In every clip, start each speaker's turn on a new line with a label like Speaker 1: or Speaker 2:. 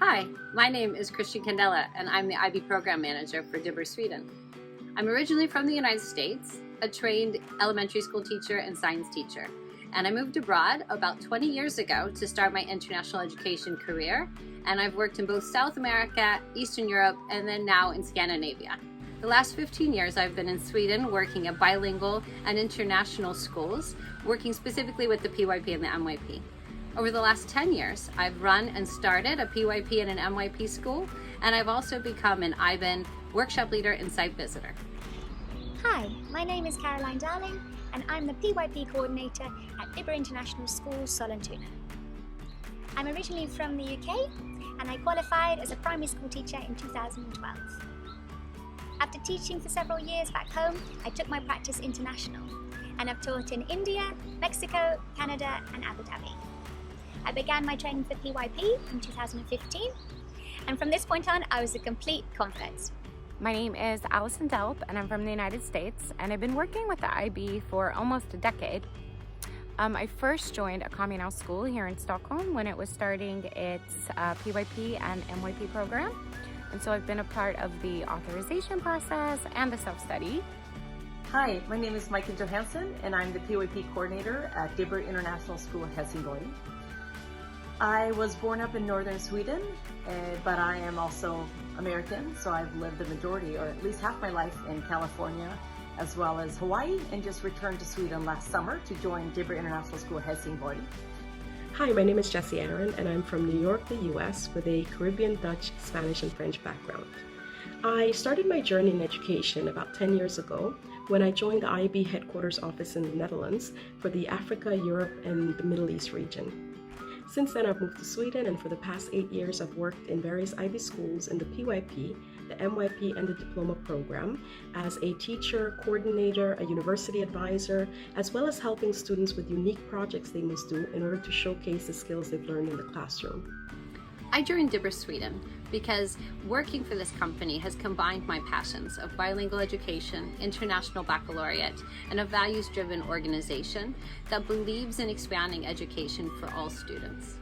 Speaker 1: Hi, my name is Christian Candela, and I'm the IB Program Manager for Dibber, Sweden. I'm originally from the United States, a trained elementary school teacher and science teacher, and I moved abroad about 20 years ago to start my international education career, and I've worked in both South America, Eastern Europe, and then now in Scandinavia. The last 15 years I've been in Sweden working at bilingual and international schools, working specifically with the PYP and the MYP. Over the last 10 years, I've run and started a PYP and an MYP school, and I've also become an IBIN workshop leader and site visitor.
Speaker 2: Hi, my name is Caroline Darling, and I'm the PYP coordinator at Dibber International School, Sollentuna. I'm originally from the UK, and I qualified as a primary school teacher in 2012. After teaching for several years back home, I took my practice international, and I've taught in India, Mexico, Canada, and Abu Dhabi. I began my training for PYP in 2015, and from this point on, I was a complete convert.
Speaker 3: My name is Allison Delp, and I'm from the United States, and I've been working with the IB for almost a decade. I first joined a communal school here in Stockholm when it was starting its PYP and MYP program, and so I've been a part of the authorization process and the self-study.
Speaker 4: Hi, my name is Micah Johansson, and I'm the PYP coordinator at Dibber International School, Helsingborg. I was born up in northern Sweden, but I am also American, so I've lived the majority, or at least half my life, in California, as well as Hawaii, and just returned to Sweden last summer to join Dibber International School, Helsingborg.
Speaker 5: Hi, my name is Jessie Aaron, and I'm from New York, the US, with a Caribbean, Dutch, Spanish, and French background. I started my journey in education about 10 years ago when I joined the IB headquarters office in the Netherlands for the Africa, Europe, and the Middle East region. Since then, I've moved to Sweden, and for the past 8 years, I've worked in various IB schools in the PYP, the MYP, and the diploma program as a teacher, coordinator, a university advisor, as well as helping students with unique projects they must do in order to showcase the skills they've learned in the classroom.
Speaker 1: I joined Dibber Sweden because working for this company has combined my passions of bilingual education, international baccalaureate, and a values-driven organization that believes in expanding education for all students.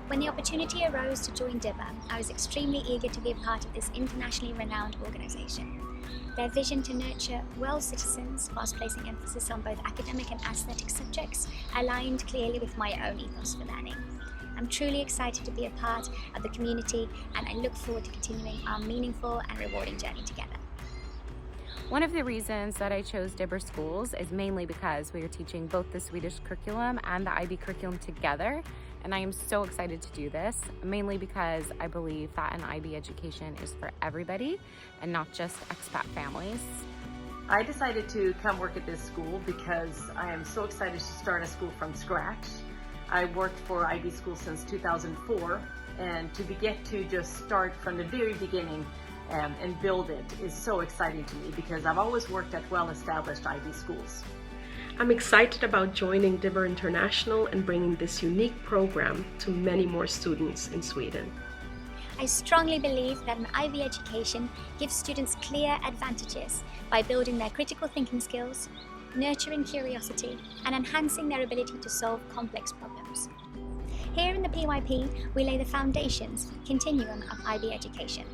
Speaker 2: When the opportunity arose to join Dibber, I was extremely eager to be a part of this internationally renowned organization. Their vision to nurture world citizens whilst placing emphasis on both academic and aesthetic subjects aligned clearly with my own ethos for learning. I'm truly excited to be a part of the community, and I look forward to continuing our meaningful and rewarding journey together.
Speaker 3: One of the reasons that I chose Dibber Schools is mainly because we are teaching both the Swedish curriculum and the IB curriculum together, and I am so excited to do this, mainly because I believe that an IB education is for everybody and not just expat families.
Speaker 4: I decided to come work at this school because I am so excited to start a school from scratch. I worked for IB School since 2004, and to get to just start from the very beginning and build it is so exciting to me because I've always worked at well-established IB schools.
Speaker 5: I'm excited about joining Dibber International and bringing this unique program to many more students in Sweden.
Speaker 2: I strongly believe that an IB education gives students clear advantages by building their critical thinking skills, nurturing curiosity, and enhancing their ability to solve complex problems. Here in the PYP, we lay the foundations continuum of IB education.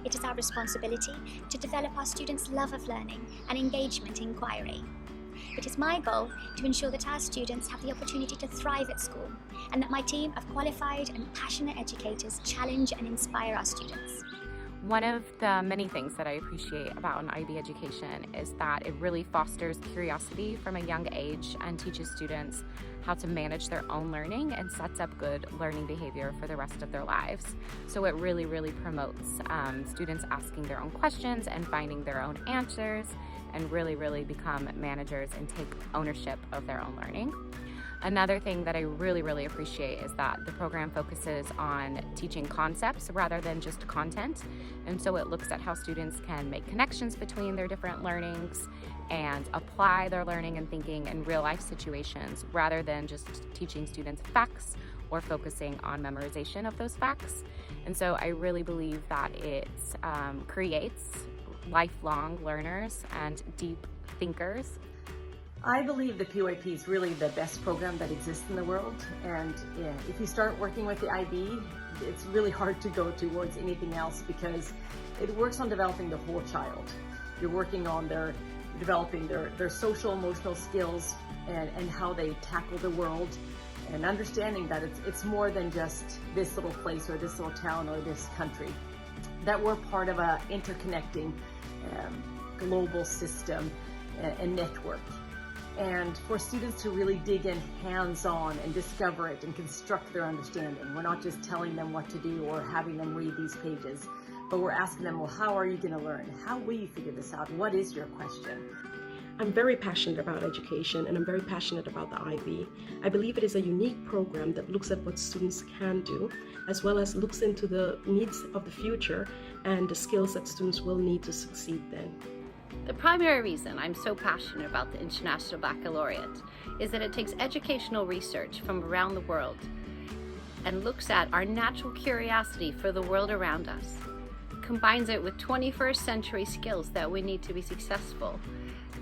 Speaker 2: It is our responsibility to develop our students' love of learning and engagement in inquiry. It is my goal to ensure that our students have the opportunity to thrive at school, and that my team of qualified and passionate educators challenge and inspire our students.
Speaker 3: One of the many things that I appreciate about an IB education is that it really fosters curiosity from a young age and teaches students how to manage their own learning and sets up good learning behavior for the rest of their lives. So it really promotes students asking their own questions and finding their own answers and really become managers and take ownership of their own learning. Another thing that I really appreciate is that the program focuses on teaching concepts rather than just content. And so it looks at how students can make connections between their different learnings and apply their learning and thinking in real life situations rather than just teaching students facts or focusing on memorization of those facts. And so I really believe that it creates lifelong learners and deep thinkers.
Speaker 4: I believe the PYP is really the best program that exists in the world, and if you start working with the IB, it's really hard to go towards anything else because it works on developing the whole child. You're working on developing their social emotional skills and how they tackle the world, and understanding that it's more than just this little place or this little town or this country, that we're part of a interconnecting global system and network. And for students to really dig in hands-on and discover it and construct their understanding. We're not just telling them what to do or having them read these pages, but we're asking them, well, how are you going to learn? How will you figure this out? What is your question?
Speaker 5: I'm very passionate about education, and I'm very passionate about the IB. I believe it is a unique program that looks at what students can do, as well as looks into the needs of the future and the skills that students will need to succeed then.
Speaker 1: The primary reason I'm so passionate about the International Baccalaureate is that it takes educational research from around the world and looks at our natural curiosity for the world around us, combines it with 21st century skills that we need to be successful,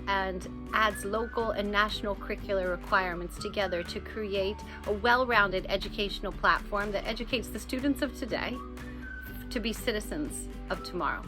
Speaker 1: and adds local and national curricular requirements together to create a well-rounded educational platform that educates the students of today to be citizens of tomorrow.